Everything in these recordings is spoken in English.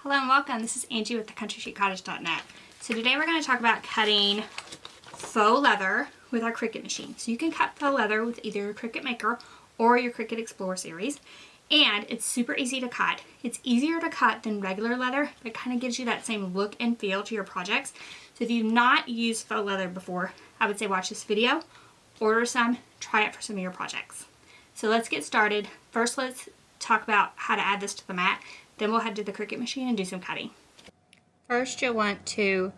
Hello and welcome. This is Angie with thecountrysheetcottage.net. So today we're going to talk about cutting faux leather with our Cricut machine. So you can cut faux leather with either your Cricut Maker or your Cricut Explorer series. And it's super easy to cut. It's easier to cut than regular leather, but it kind of gives you that same look and feel to your projects. So if you've not used faux leather before, I would say watch this video, order some, try it for some of your projects. So let's get started. First, let's talk about how to add this to the mat. Then we'll head to the Cricut machine and do some cutting. First, you'll want to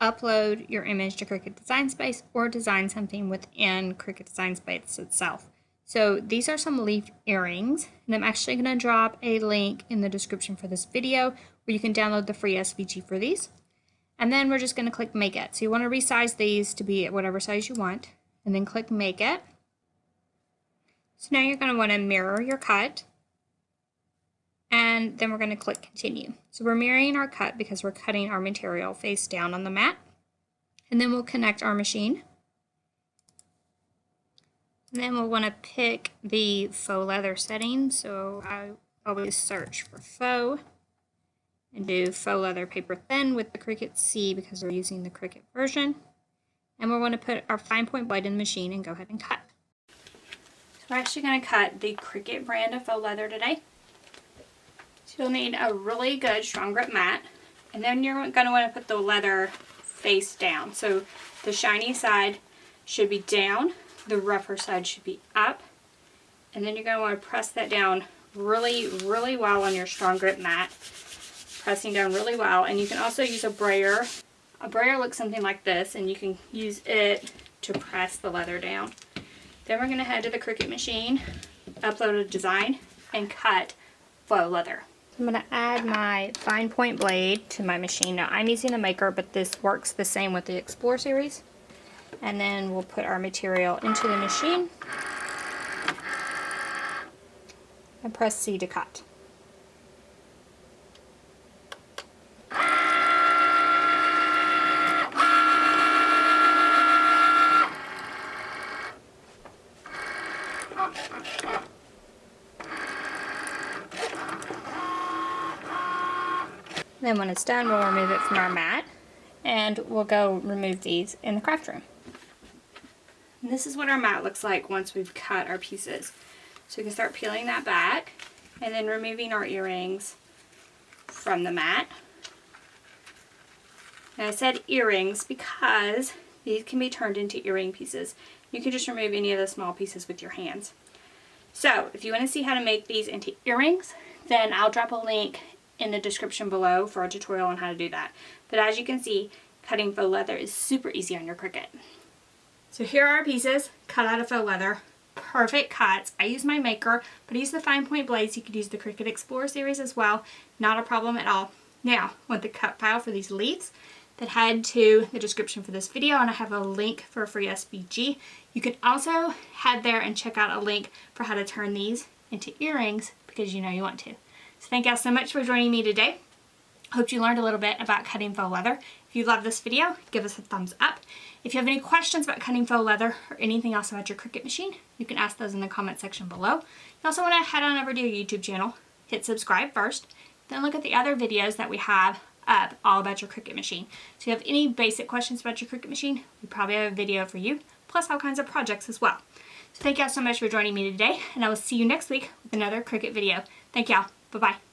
upload your image to Cricut Design Space or design something within Cricut Design Space itself. So these are some leaf earrings, and I'm actually going to drop a link in the description for this video where you can download the free SVG for these. And then we're just going to click Make It. So you want to resize these to be at whatever size you want, and then click Make It. So now you're going to want to mirror your cut. And then we're going to click Continue. So we're mirroring our cut because we're cutting our material face down on the mat. And then we'll connect our machine. And then we'll want to pick the faux leather setting. So I always search for faux and do faux leather paper thin with the Cricut C because we're using the Cricut version. And we're going to put our fine point blade in the machine and go ahead and cut. So we're actually going to cut the Cricut brand of faux leather today. So you'll need a really good strong grip mat, and then you're going to want to put the leather face down. So the shiny side should be down, the rougher side should be up, and then you're going to want to press that down really well on your strong grip mat, pressing down really well. And you can also use a brayer. A brayer looks something like this, and you can use it to press the leather down. Then we're going to head to the Cricut machine, upload a design, and cut faux leather. I'm going to add my fine point blade to my machine. Now I'm using the Maker, but this works the same with the Explorer series. And then we'll put our material into the machine and press C to cut. Then when it's done, we'll remove it from our mat, and we'll go remove these in the craft room. And this is what our mat looks like once we've cut our pieces. So we can start peeling that back, and then removing our earrings from the mat. And I said earrings because these can be turned into earring pieces. You can just remove any of the small pieces with your hands. So if you want to see how to make these into earrings, then I'll drop a link in the description below for a tutorial on how to do that. But as you can see, cutting faux leather is super easy on your Cricut. So here are our pieces cut out of faux leather. Perfect cuts. I use my Maker, but I use the fine point blades. You could use the Cricut Explorer series as well. Not a problem at all. Now, want the cut file for these leaves, then head to the description for this video, and I have a link for a free SVG. You can also head there and check out a link for how to turn these into earrings because you know you want to. So thank y'all so much for joining me today. Hope you learned a little bit about cutting faux leather. If you love this video, give us a thumbs up. If you have any questions about cutting faux leather or anything else about your Cricut machine, you can ask those in the comment section below. You also want to head on over to your YouTube channel, hit subscribe first, then look at the other videos that we have up all about your Cricut machine. So if you have any basic questions about your Cricut machine, we probably have a video for you, plus all kinds of projects as well. So thank y'all so much for joining me today, and I will see you next week with another Cricut video. Thank y'all. Bye-bye.